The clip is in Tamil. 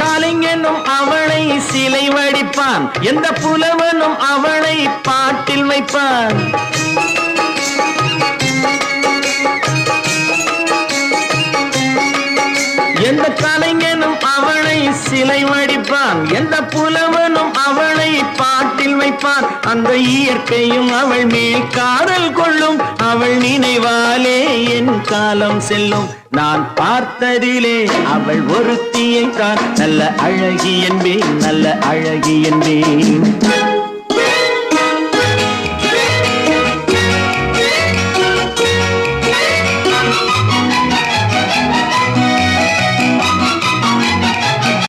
கலைஞனும் அவளை சிலை வடிப்பான், எந்த புலவனும் அவளை பாட்டில் வைப்பான். எந்த கலைஞனும் அவளை சிலை வடிப்பான், எந்த புலவனும் அவளை பாட்டில் வைப்பான். அந்த இயற்கையும் அவள் மேல் காதல் கொள்ளும், அவள் நினைவாலே என் காலம் செல்லும். நான் பார்த்ததிலே அவள் ஒருத்தியை தான் நல்ல அழகி என்பேன், நல்ல அழகி என்பேன்.